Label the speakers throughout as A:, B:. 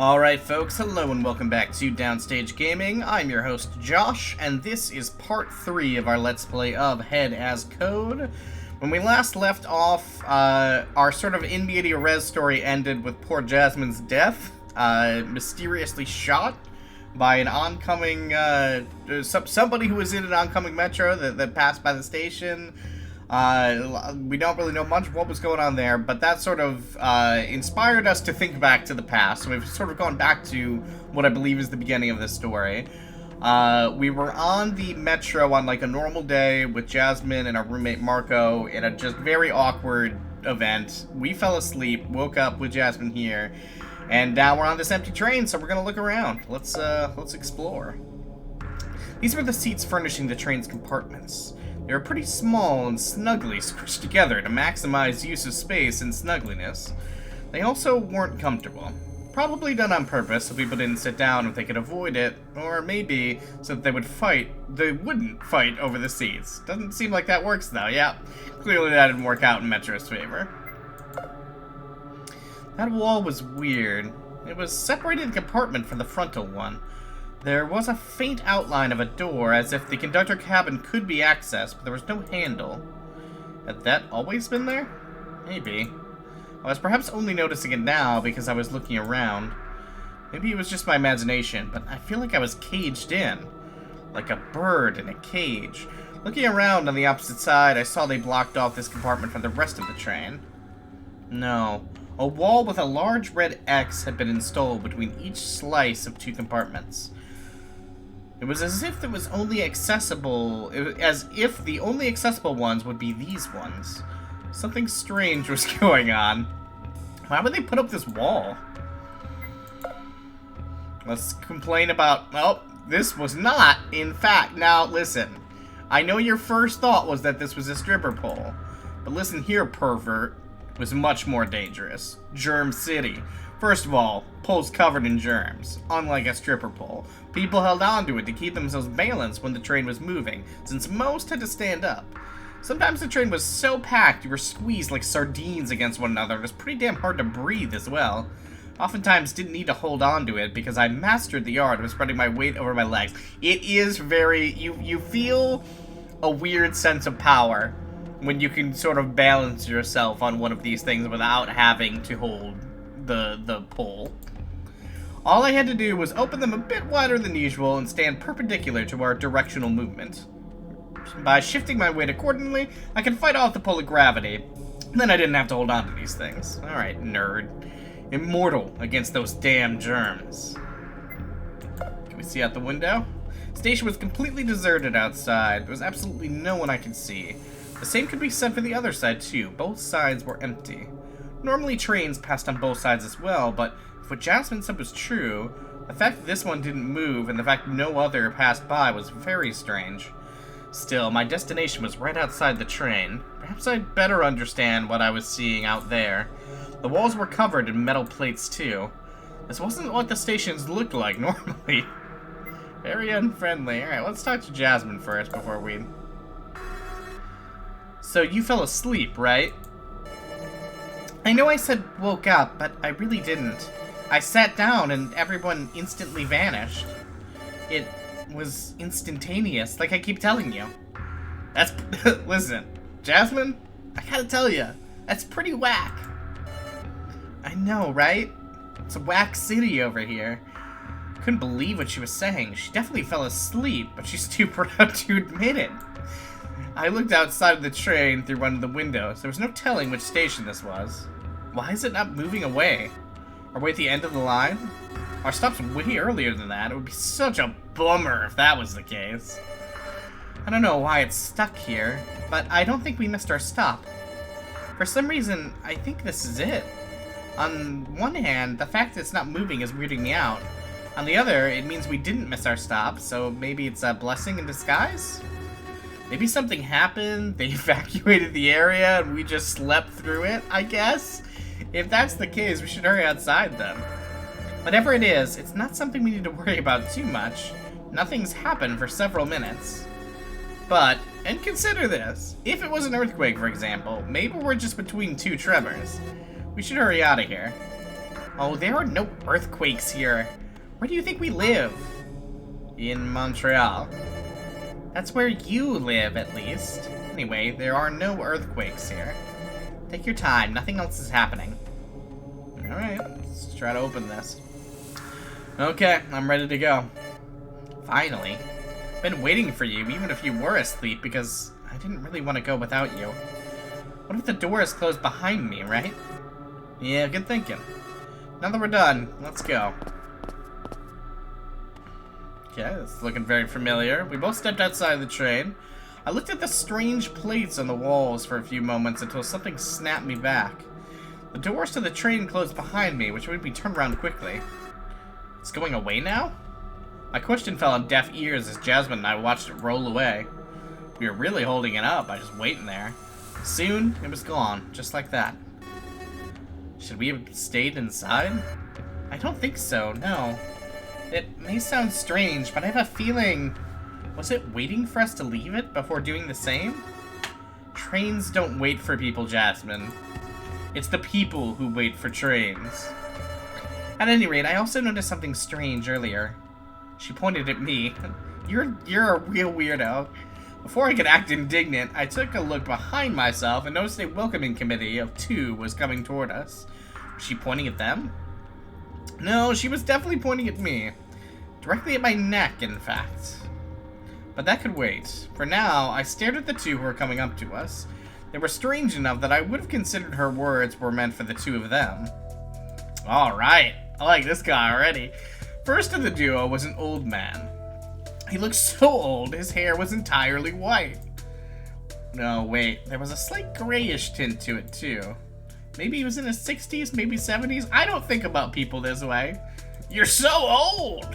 A: Alright folks, hello and welcome back to Downstage Gaming. I'm your host Josh, and this is part 3 of our Let's Play of Head as Code. When we last left off, our sort of in media res story ended with poor Jasmine's death, mysteriously shot by an oncoming, somebody who was in an oncoming metro that passed by the station. We don't really know much of what was going on there, but that sort of inspired us to think back to the past. So we've sort of gone back to what I believe is the beginning of this story. We were on the metro on like a normal day with Jasmine and our roommate Marco in a just very awkward event. We fell asleep, woke up with Jasmine here, and now we're on this empty train, so we're gonna look around. Let's explore. These were the seats furnishing the train's compartments. They were pretty small and snugly squished together to maximize use of space and snuggliness. They also weren't comfortable. Probably done on purpose so people didn't sit down if they could avoid it, or maybe so that they wouldn't fight over the seats. Doesn't seem like that works though, yeah. Clearly that didn't work out in Metro's favor. That wall was weird. It was separated compartment from the frontal one. There was a faint outline of a door, as if the conductor cabin could be accessed, but there was no handle. Had that always been there? Maybe. I was perhaps only noticing it now because I was looking around. Maybe it was just my imagination, but I feel like I was caged in. Like a bird in a cage. Looking around on the opposite side, I saw they blocked off this compartment from the rest of the train. No. A wall with a large red X had been installed between each slice of two compartments. It was as if it was only accessible, as if the only accessible ones would be these ones. Something strange was going on. Why would they put up this wall? Let's complain about, well, this was not, in fact, now listen. I know your first thought was that this was a stripper pole, but listen here, pervert. It was much more dangerous. Germ City. First of all, pole's covered in germs, unlike a stripper pole. People held onto it to keep themselves balanced when the train was moving, since most had to stand up. Sometimes the train was so packed you were squeezed like sardines against one another. It was pretty damn hard to breathe as well. Oftentimes didn't need to hold on to it because I mastered the art of spreading my weight over my legs. It is very, you feel a weird sense of power when you can sort of balance yourself on one of these things without having to hold the pole. All I had to do was open them a bit wider than usual and stand perpendicular to our directional movement. By shifting my weight accordingly, I could fight off the pull of gravity. Then I didn't have to hold on to these things. Alright, nerd. Immortal against those damn germs. Can we see out the window? The station was completely deserted outside. There was absolutely no one I could see. The same could be said for the other side too. Both sides were empty. Normally trains passed on both sides as well, but if what Jasmine said was true, the fact that this one didn't move and the fact no other passed by was very strange. Still, my destination was right outside the train. Perhaps I'd better understand what I was seeing out there. The walls were covered in metal plates too. This wasn't what the stations looked like normally. Very unfriendly. Alright, let's talk to Jasmine first before we... So you fell asleep, right? I know I said woke up, but I really didn't. I sat down and everyone instantly vanished. It was instantaneous, like I keep telling you. That's... Listen, Jasmine, I gotta tell you, that's pretty whack. I know, right? It's a whack city over here. Couldn't believe what she was saying. She definitely fell asleep, but she's too proud to admit it. I looked outside of the train through one of the windows. There was no telling which station this was. Why is it not moving away? Are we at the end of the line? Our stop's way earlier than that. It would be such a bummer if that was the case. I don't know why it's stuck here, but I don't think we missed our stop. For some reason, I think this is it. On one hand, the fact that it's not moving is weirding me out. On the other, it means we didn't miss our stop, so maybe it's a blessing in disguise? Maybe something happened, they evacuated the area, and we just slept through it, I guess? If that's the case, we should hurry outside then. Whatever it is, it's not something we need to worry about too much. Nothing's happened for several minutes. But, and consider this, if it was an earthquake, for example, maybe we're just between two tremors. We should hurry out of here. Oh, there are no earthquakes here. Where do you think we live? In Montreal. That's where you live, at least. Anyway, there are no earthquakes here. Take your time. Nothing else is happening. Alright, let's try to open this. Okay, I'm ready to go. Finally. Been waiting for you, even if you were asleep, because I didn't really want to go without you. What if the door is closed behind me, right? Yeah, good thinking. Now that we're done, let's go. Okay, it's looking very familiar. We both stepped outside of the train. I looked at the strange plates on the walls for a few moments until something snapped me back. The doors to the train closed behind me, which made me turn around quickly. It's going away now? My question fell on deaf ears as Jasmine and I watched it roll away. We were really holding it up by just waiting there. Soon, it was gone, just like that. Should we have stayed inside? I don't think so, no. It may sound strange, but I have a feeling... Was it waiting for us to leave it before doing the same? Trains don't wait for people, Jasmine. It's the people who wait for trains. At any rate, I also noticed something strange earlier. She pointed at me. You're a real weirdo. Before I could act indignant, I took a look behind myself and noticed a welcoming committee of 2 was coming toward us. Was she pointing at them? No, she was definitely pointing at me. Directly at my neck, in fact. But that could wait. For now, I stared at the 2 who were coming up to us. They were strange enough that I would have considered her words were meant for the 2 of them. Alright, I like this guy already. First of the duo was an old man. He looked so old, his hair was entirely white. No, wait, there was a slight grayish tint to it too. Maybe he was in his 60s, maybe 70s. I don't think about people this way. You're so old!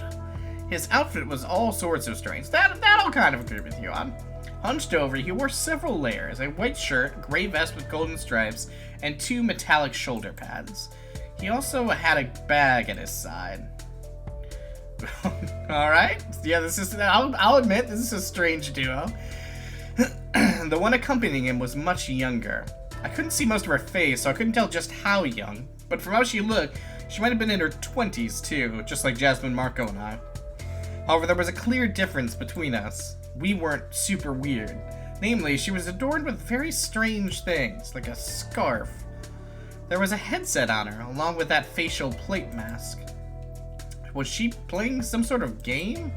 A: His outfit was all sorts of strange. That I'll kind of agree with you on. Hunched over, he wore several layers. A white shirt, gray vest with golden stripes, and 2 metallic shoulder pads. He also had a bag at his side. Alright. Yeah, this is... I'll admit, this is a strange duo. The one accompanying him was much younger. I couldn't see most of her face, so I couldn't tell just how young. But from how she looked, she might have been in her 20s, too, just like Jasmine, Marco, and I. However, there was a clear difference between us. We weren't super weird. Namely, she was adorned with very strange things, like a scarf. There was a headset on her, along with that facial plate mask. Was she playing some sort of game?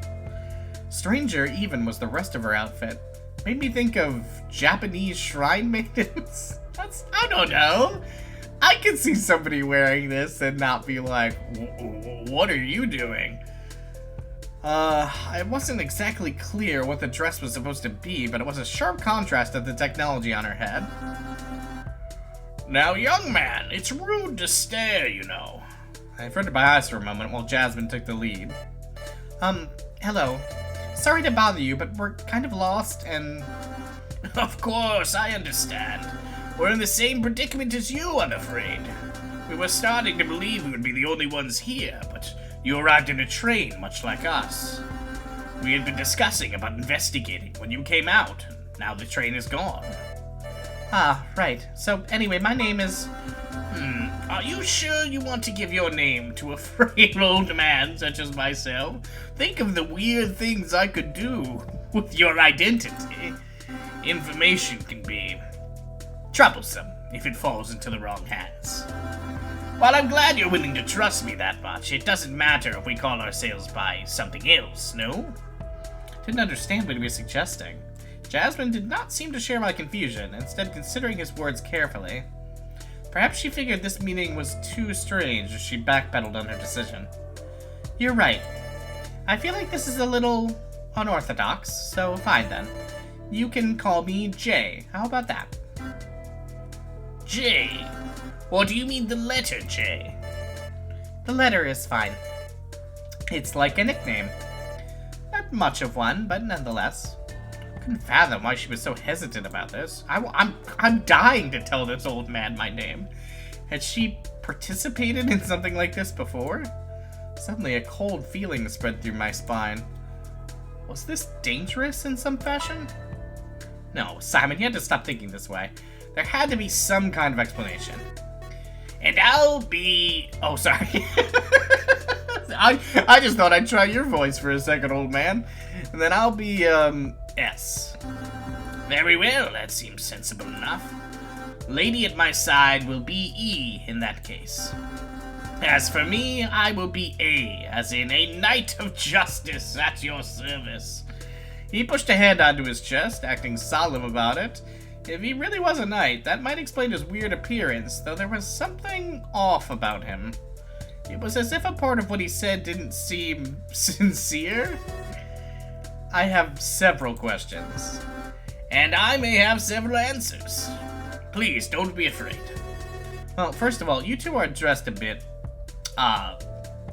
A: Stranger even was the rest of her outfit. Made me think of Japanese shrine maidens. I don't know. I could see somebody wearing this and not be like, what are you doing? It wasn't exactly clear what the dress was supposed to be, but it was a sharp contrast to the technology on her head. Now, young man, it's rude to stare, you know. I averted my eyes for a moment while Jasmine took the lead. Hello. Sorry to bother you, but we're kind of lost and... Of course, I understand. We're in the same predicament as you, I'm afraid. We were starting to believe we would be the only ones here, but you arrived in a train, much like us. We had been discussing about investigating when you came out. Now the train is gone. Ah, right. So, anyway, my name is... Are you sure you want to give your name to a frail old man such as myself? Think of the weird things I could do with your identity. Information can be troublesome if it falls into the wrong hands. While I'm glad you're willing to trust me that much, it doesn't matter if we call ourselves by something else, no? Didn't understand what he was suggesting. Jasmine did not seem to share my confusion, instead considering his words carefully. Perhaps she figured this meeting was too strange as she backpedaled on her decision. You're right. I feel like this is a little unorthodox, so fine then. You can call me Jay. How about that? Jay? Or do you mean the letter J? The letter is fine. It's like a nickname. Not much of one, but nonetheless. Couldn't fathom why she was so hesitant about this. I'm dying to tell this old man my name. Had she participated in something like this before? Suddenly a cold feeling spread through my spine. Was this dangerous in some fashion? No, Simon, you had to stop thinking this way. There had to be some kind of explanation.
B: And I'll be... Oh, sorry.
A: I just thought I'd try your voice for a second, old man. And then I'll be, S.
B: Very well, that seems sensible enough. Lady at my side will be E in that case. As for me, I will be A, as in a knight of justice at your service.
A: He pushed a hand onto his chest, acting solemn about it. If he really was a knight, that might explain his weird appearance, though there was something off about him. It was as if a part of what he said didn't seem sincere. I have several questions.
B: And I may have several answers. Please, don't be afraid.
A: Well, first of all, you two are dressed a bit,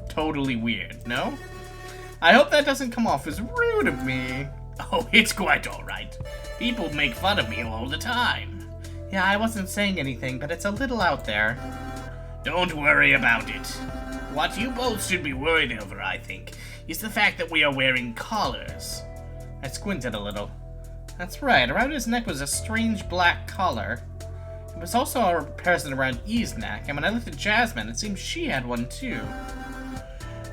A: totally weird, no? I hope that doesn't come off as rude of me.
B: Oh, it's quite alright. People make fun of me all the time.
A: Yeah, I wasn't saying anything, but it's a little out there.
B: Don't worry about it. What you both should be worried over, I think, is the fact that we are wearing collars.
A: I squinted a little. That's right, around his neck was a strange black collar. It was also present around E's neck, and when I looked at Jasmine, it seemed she had one too.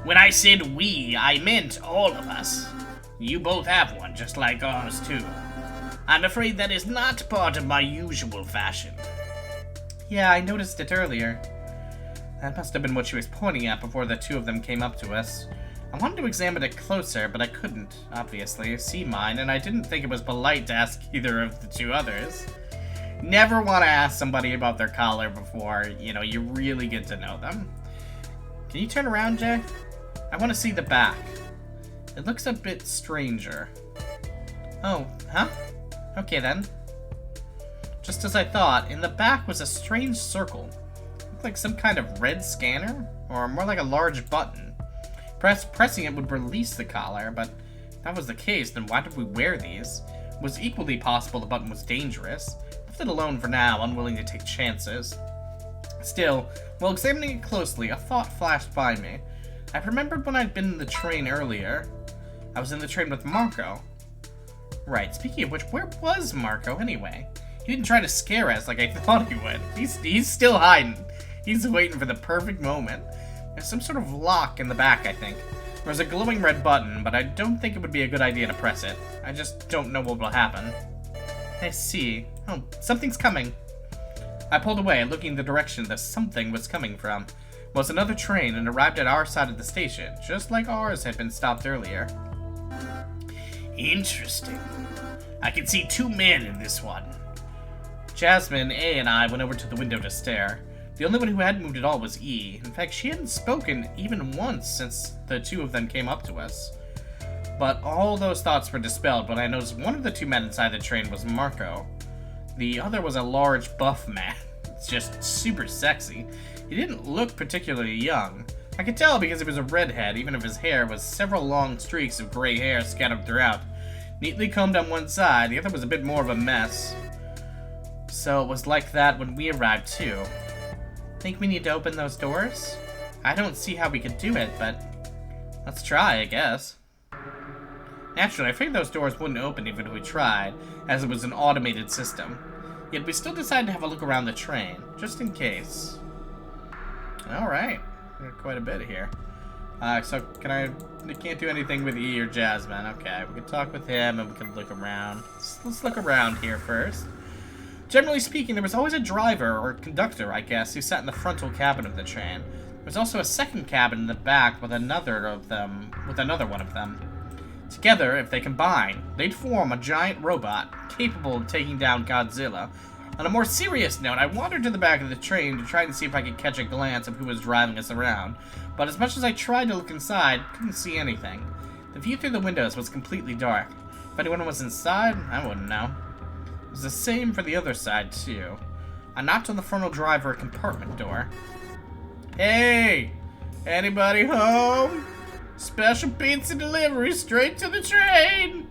B: When I said we, I meant all of us. You both have one, just like ours too. I'm afraid that is not part of my usual fashion.
A: Yeah, I noticed it earlier. That must have been what she was pointing at before the two of them came up to us. I wanted to examine it closer, but I couldn't, obviously, see mine, and I didn't think it was polite to ask either of the two others. Never want to ask somebody about their collar before, you really get to know them. Can you turn around, Jay? I want to see the back. It looks a bit stranger. Oh, huh? Okay then. Just as I thought, in the back was a strange circle. It looked like some kind of red scanner, or more like a large button. Pressing it would release the collar, but if that was the case, then why did we wear these? It was equally possible the button was dangerous. Left it alone for now, unwilling to take chances. Still, while examining it closely, a thought flashed by me. I remembered when I'd been in the train earlier. I was in the train with Marco. Right, speaking of which, where was Marco anyway? He didn't try to scare us like I thought he would. He's still hiding. He's waiting for the perfect moment. There's some sort of lock in the back, I think. There's a glowing red button, but I don't think it would be a good idea to press it. I just don't know what will happen. I see. Oh, something's coming. I pulled away, looking in the direction the something was coming from. It was another train and arrived at our side of the station, just like ours had been stopped earlier.
B: Interesting. I can see two men in this one.
A: Jasmine, A, and I went over to the window to stare. The only one who hadn't moved at all was E. In fact, she hadn't spoken even once since the two of them came up to us. But all those thoughts were dispelled when I noticed one of the two men inside the train was Marco. The other was a large, buff man. It's just super sexy. He didn't look particularly young. I could tell because he was a redhead, even if his hair was several long streaks of gray hair scattered throughout. Neatly combed on one side, the other was a bit more of a mess. So it was like that when we arrived too. Think we need to open those doors? I don't see how we could do it, but let's try, I guess. Naturally, I figured those doors wouldn't open even if we tried, as it was an automated system. Yet we still decided to have a look around the train, just in case. Alright, we got quite a bit here. So I can't do anything with E or Jasmine. Okay, we can talk with him and we can look around. Let's look around here first. Generally speaking, there was always a driver, or conductor, I guess, who sat in the frontal cabin of the train. There was also a second cabin in the back with another one of them. Together, if they combine, they'd form a giant robot capable of taking down Godzilla. On a more serious note, I wandered to the back of the train to try and see if I could catch a glance of who was driving us around, but as much as I tried to look inside, couldn't see anything. The view through the windows was completely dark. If anyone was inside, I wouldn't know. It was the same for the other side, too. I knocked on the frontal driver compartment door. Hey! Anybody home? Special pizza delivery straight to the train!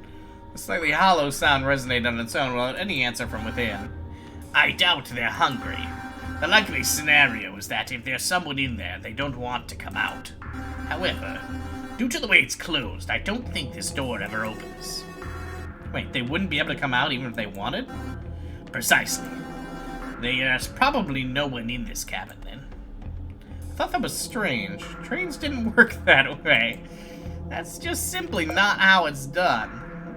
A: A slightly hollow sound resonated on its own without any answer from within.
B: I doubt they're hungry. The likely scenario is that if there's someone in there, they don't want to come out. However, due to the way it's closed, I don't think this door ever opens.
A: Wait, they wouldn't be able to come out even if they wanted?
B: Precisely. There's probably no one in this cabin then.
A: I thought that was strange. Trains didn't work that way. That's just simply not how it's done.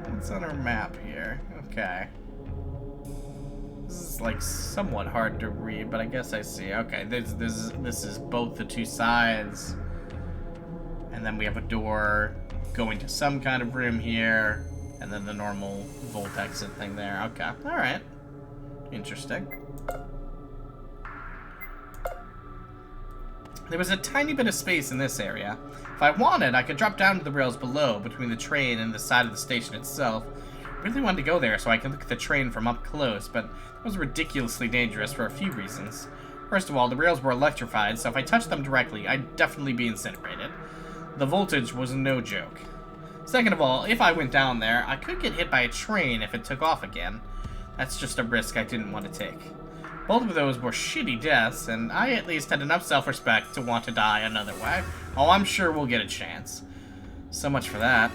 A: What's on our map here? Okay. This is like somewhat hard to read, but I guess I see. Okay, this is both the two sides. And then we have a door going to some kind of room here. And then the normal Volt exit thing there. Okay, alright. Interesting. There was a tiny bit of space in this area. If I wanted, I could drop down to the rails below, between the train and the side of the station itself. I really wanted to go there so I could look at the train from up close, but it was ridiculously dangerous for a few reasons. First of all, the rails were electrified, so if I touched them directly, I'd definitely be incinerated. The voltage was no joke. Second of all, if I went down there, I could get hit by a train if it took off again. That's just a risk I didn't want to take. Both of those were shitty deaths, and I at least had enough self-respect to want to die another way. Oh, I'm sure we'll get a chance. So much for that.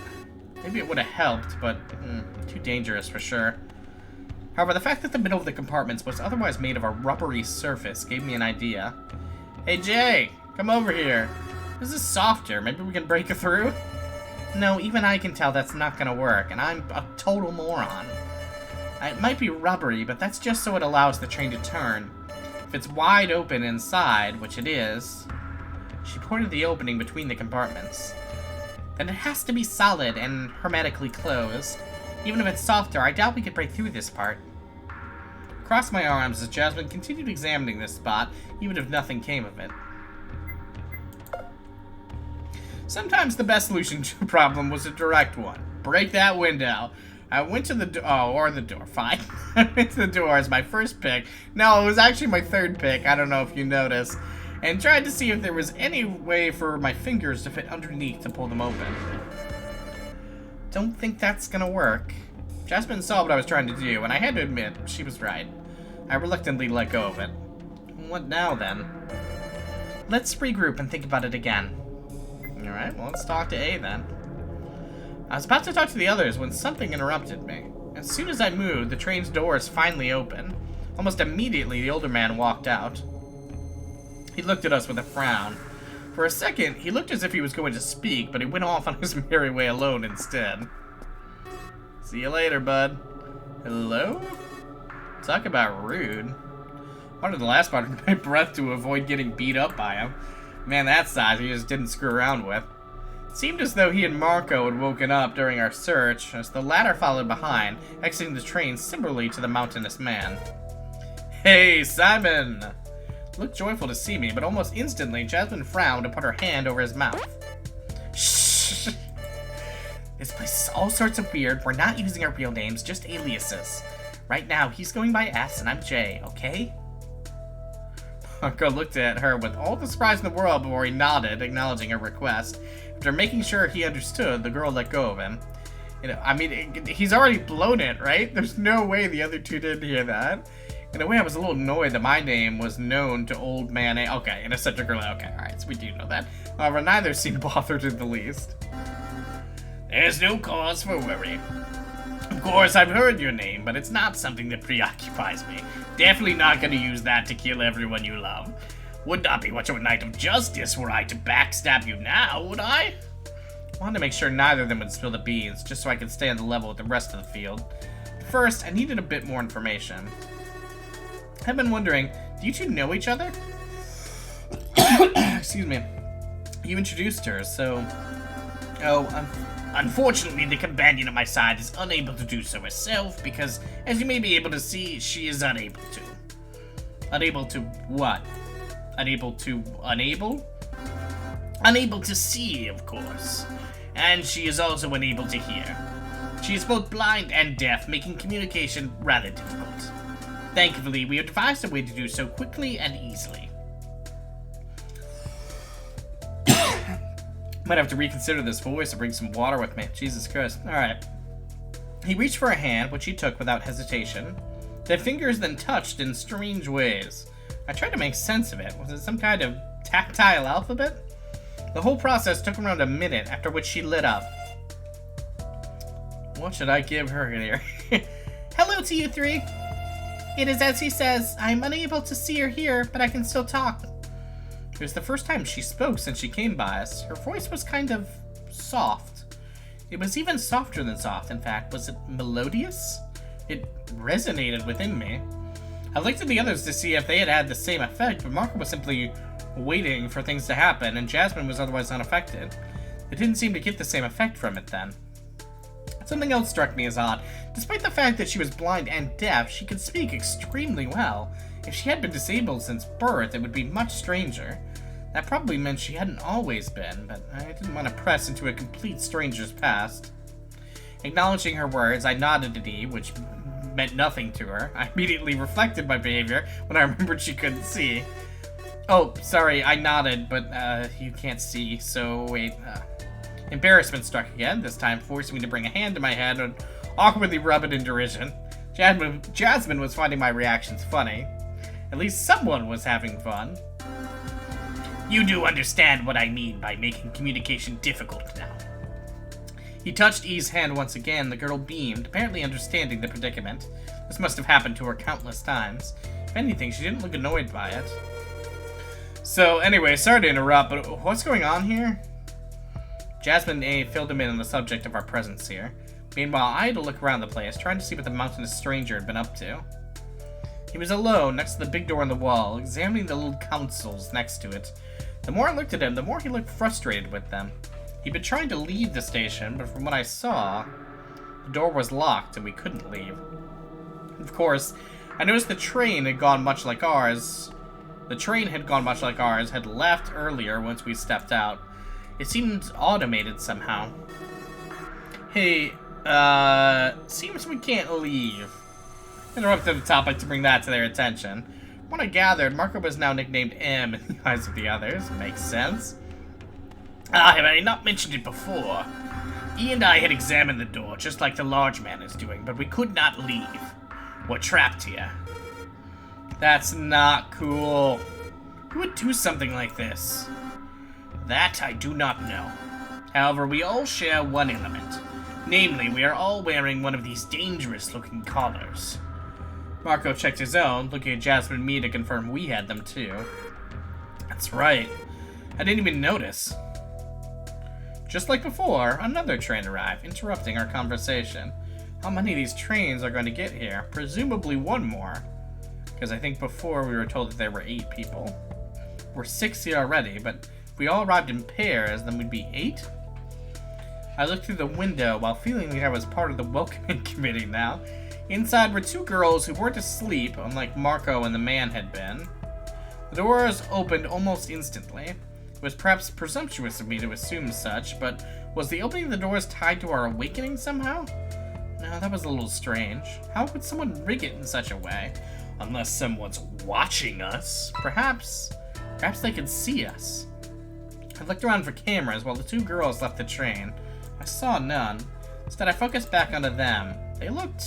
A: Maybe it would have helped, but too dangerous for sure. However, the fact that the middle of the compartments was otherwise made of a rubbery surface gave me an idea. Hey Jay, come over here. This is softer. Maybe we can break it through? No, even I can tell that's not gonna work, and I'm a total moron. It might be rubbery, but that's just so it allows the train to turn. If it's wide open inside, which it is, she pointed the opening between the compartments, then it has to be solid and hermetically closed. Even if it's softer, I doubt we could break through this part. Crossed my arms as Jasmine continued examining this spot, even if nothing came of it. Sometimes the best solution to a problem was a direct one. Break that window. I went to the door, or the door, fine. I went to the door as my first pick. No, it was actually my third pick, I don't know if you noticed. And tried to see if there was any way for my fingers to fit underneath to pull them open. Don't think that's gonna work. Jasmine saw what I was trying to do, and I had to admit, she was right. I reluctantly let go of it. What now, then? Let's regroup and think about it again. Alright, well, let's talk to A, then. I was about to talk to the others when something interrupted me. As soon as I moved, the train's doors finally opened. Almost immediately, the older man walked out. He looked at us with a frown. For a second, he looked as if he was going to speak, but he went off on his merry way alone instead. See you later, bud. Hello? Talk about rude. Wanted the last part of my breath to avoid getting beat up by him. Man, that size he just didn't screw around with. It seemed as though he and Marco had woken up during our search, as the latter followed behind, exiting the train similarly to the mountainous man. Hey, Simon! Looked joyful to see me, but almost instantly, Jasmine frowned and put her hand over his mouth. Shh! This place is all sorts of weird. We're not using our real names, just aliases. Right now, he's going by S and I'm J, okay? Marco looked at her with all the surprise in the world before he nodded, acknowledging her request. After making sure he understood, the girl let go of him. You know, I mean, he's already blown it, right? There's no way the other two didn't hear that. In a way, I was a little annoyed that my name was known to old man A. Okay, and it's such a girl. Okay, alright, so we do know that. However, neither seemed bothered in the least.
B: There's no cause for worry. Of course, I've heard your name, but it's not something that preoccupies me. Definitely not gonna use that to kill everyone you love. Would not be much of a night of justice were I to backstab you now, would I?
A: Wanted to make sure neither of them would spill the beans, just so I could stay on the level with the rest of the field. First, I needed a bit more information. I've been wondering, do you two know each other? Excuse me. You introduced her, so...
B: Oh, unfortunately, the companion at my side is unable to do so herself, because, as you may be able to see, she is unable to.
A: Unable to what? Unable to unable?
B: Unable to see, of course. And she is also unable to hear. She is both blind and deaf, making communication rather difficult. Thankfully, we have devised a way to do so quickly and easily.
A: Might have to reconsider this voice and bring some water with me. Jesus Christ. Alright. He reached for a hand, which he took without hesitation. Their fingers then touched in strange ways. I tried to make sense of it. Was it some kind of tactile alphabet? The whole process took around a minute, after which she lit up. What should I give her here?
C: Hello to you three. It is as he says. I'm unable to see or hear, but I can still talk.
A: It was the first time she spoke since she came by us. Her voice was kind of soft. It was even softer than soft, in fact. Was it melodious? It resonated within me. I looked at the others to see if they had had the same effect, but Marco was simply waiting for things to happen, and Jasmine was otherwise unaffected. It didn't seem to get the same effect from it then. Something else struck me as odd. Despite the fact that she was blind and deaf, she could speak extremely well. If she had been disabled since birth, it would be much stranger. That probably meant she hadn't always been, but I didn't want to press into a complete stranger's past. Acknowledging her words, I nodded to Dee, which meant nothing to her. I immediately reflected my behavior when I remembered she couldn't see. Oh, sorry, I nodded, but you can't see, so wait. Embarrassment struck again, this time forcing me to bring a hand to my head and awkwardly rub it in derision. Jasmine was finding my reactions funny. At least someone was having fun.
B: You do understand what I mean by making communication difficult now.
A: He touched E's hand once again. The girl beamed, apparently understanding the predicament. This must have happened to her countless times. If anything, she didn't look annoyed by it. So, anyway, sorry to interrupt, but what's going on here? Jasmine and A filled him in on the subject of our presence here. Meanwhile, I had to look around the place, trying to see what the mountainous stranger had been up to. He was alone, next to the big door on the wall, examining the little consoles next to it. The more I looked at him, the more he looked frustrated with them. He'd been trying to leave the station, but from what I saw, the door was locked and we couldn't leave. Of course, I noticed the train had gone much like ours. Had left earlier once we stepped out. It seemed automated somehow. Hey, seems we can't leave. Interrupted the topic to bring that to their attention. From what I gathered, Marco was now nicknamed M in the eyes of the others. Makes sense.
B: Have I not mentioned it before? E and I had examined the door, just like the large man is doing, but we could not leave. We're trapped here.
A: That's not cool.
B: Who would do something like this? That I do not know.
A: However, we all share one element.
B: Namely, we are all wearing one of these dangerous-looking collars.
A: Marco checked his own, looking at Jasmine and me to confirm we had them too. That's right. I didn't even notice. Just like before, another train arrived, interrupting our conversation. How many of these trains are going to get here? Presumably one more. Because I think before we were told that there were 8 people. We're 6 here already, but if we all arrived in pairs, then we'd be 8? I looked through the window while feeling like I was part of the welcoming committee now. Inside were 2 girls who weren't asleep, unlike Marco and the man had been. The doors opened almost instantly. It was perhaps presumptuous of me to assume such, but was the opening of the doors tied to our awakening somehow? No, that was a little strange. How would someone rig it in such a way? Unless someone's watching us. Perhaps they could see us. I looked around for cameras while the 2 girls left the train. I saw none. Instead, I focused back onto them. They looked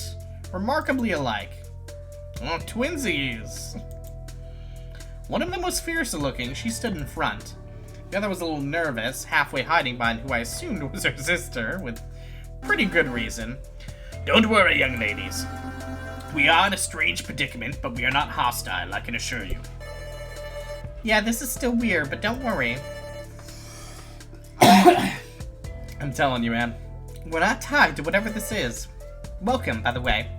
A: remarkably alike. Oh, twinsies! One of them was fiercer looking. She stood in front. The other was a little nervous, halfway hiding behind who I assumed was her sister, with pretty good reason.
B: Don't worry, young ladies. We are in a strange predicament, but we are not hostile, I can assure you.
A: Yeah, this is still weird, but don't worry. I'm telling you, man. We're not tied to whatever this is. Welcome, by the way.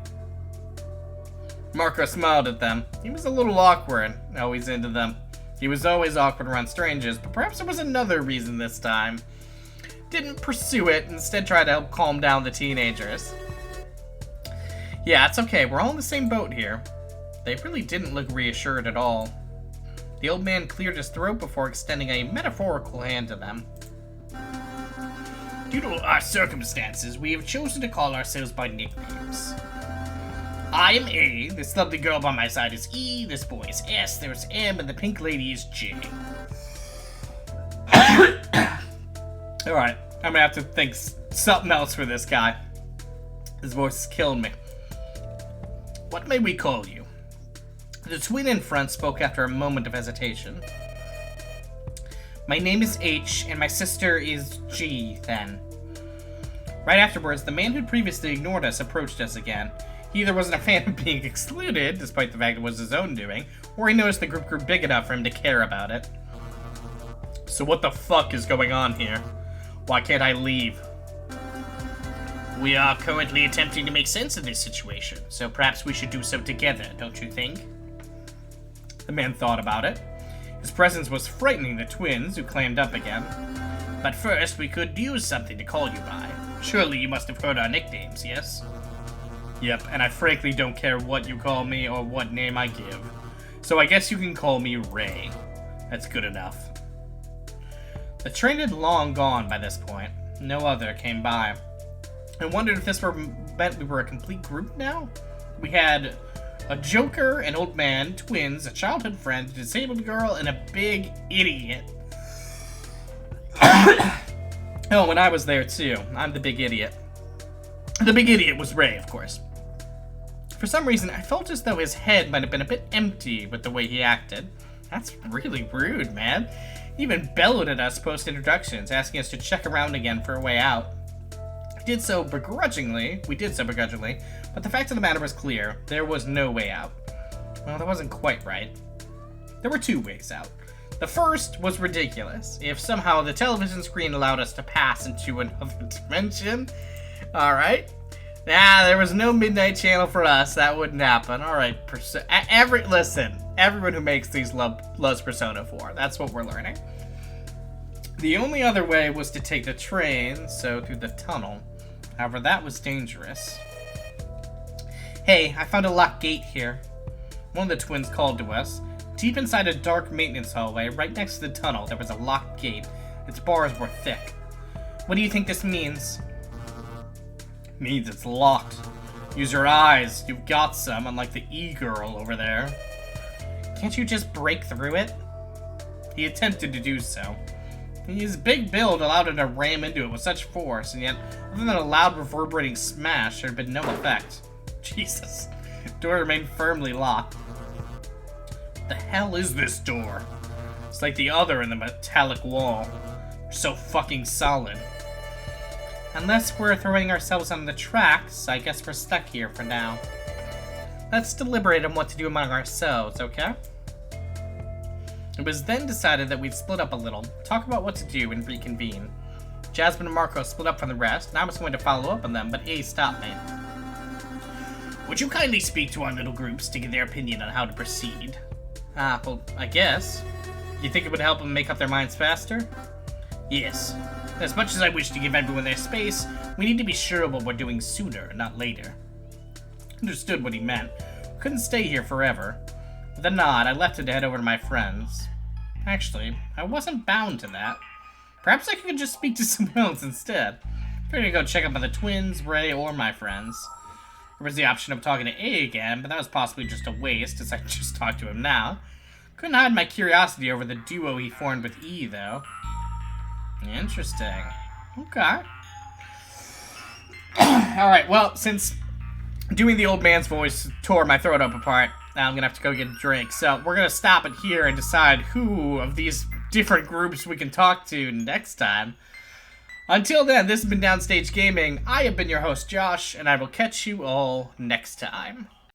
A: Marco smiled at them. He was a little awkward, always into them. He was always awkward around strangers, but perhaps there was another reason this time. Didn't pursue it, instead tried to help calm down the teenagers. Yeah, it's okay, we're all in the same boat here. They really didn't look reassured at all. The old man cleared his throat before extending a metaphorical hand to them.
B: Due to our circumstances, we have chosen to call ourselves by nicknames. I am A, this lovely girl by my side is E, this boy is S, there's M, and the pink lady is J.
A: Alright, I'm gonna have to think something else for this guy. His voice is killing me.
B: What may we call you?
A: The twin in front spoke after a moment of hesitation. My name is H, and my sister is G, then. Right afterwards, the man who'd previously ignored us approached us again. He either wasn't a fan of being excluded, despite the fact it was his own doing, or he noticed the group grew big enough for him to care about it. So what the fuck is going on here? Why can't I leave?
B: We are currently attempting to make sense of this situation, so perhaps we should do so together, don't you think?
A: The man thought about it. His presence was frightening the twins, who clammed up again.
B: But first, we could use something to call you by. Surely you must have heard our nicknames, yes?
A: Yep, and I frankly don't care what you call me or what name I give. So I guess you can call me Ray. That's good enough. The train had long gone by this point. No other came by. I wondered if this meant we were a complete group now? We had a joker, an old man, twins, a childhood friend, a disabled girl, and a big idiot. Oh, and I was there too. I'm the big idiot. The big idiot was Ray, of course. For some reason, I felt as though his head might have been a bit empty with the way he acted. That's really rude, man. He even bellowed at us post-introductions, asking us to check around again for a way out. We did so begrudgingly, but the fact of the matter was clear. There was no way out. Well, that wasn't quite right. There were two ways out. The first was ridiculous. If somehow the television screen allowed us to pass into another dimension. Alright. Nah, there was no midnight channel for us. That wouldn't happen. Alright, listen. Everyone who makes these loves Persona 4. That's what we're learning. The only other way was to take the train, so through the tunnel. However, that was dangerous. Hey, I found a locked gate here. One of the twins called to us. Deep inside a dark maintenance hallway, right next to the tunnel, there was a locked gate. Its bars were thick. What do you think this means? Means it's locked. Use your eyes. You've got some, unlike the E-girl over there. Can't you just break through it? He attempted to do so. His big build allowed him to ram into it with such force, and yet, other than a loud reverberating smash, there had been no effect. Jesus. The door remained firmly locked. What the hell is this door? It's like the other in the metallic wall. They're so fucking solid. Unless we're throwing ourselves on the tracks, I guess we're stuck here for now. Let's deliberate on what to do among ourselves, okay? It was then decided that we'd split up a little, talk about what to do, and reconvene. Jasmine and Marco split up from the rest, and I was going to follow up on them, but A stopped me.
B: Would you kindly speak to our little groups to give their opinion on how to proceed?
A: Well, I guess. You think it would help them make up their minds faster?
B: Yes. As much as I wish to give everyone their space, we need to be sure of what we're doing sooner, not later.
A: Understood what he meant. Couldn't stay here forever. With a nod, I left it to head over to my friends. Actually, I wasn't bound to that. Perhaps I could just speak to someone else instead. I'm going to go check up on the twins, Ray, or my friends. There was the option of talking to A again, but that was possibly just a waste, as I could just talk to him now. Couldn't hide my curiosity over the duo he formed with E, though. Interesting. Okay. Alright, well, since doing the old man's voice tore my throat up apart, now I'm gonna have to go get a drink. So we're gonna stop it here and decide who of these different groups we can talk to next time. Until then, this has been Downstage Gaming. I have been your host, Josh, and I will catch you all next time.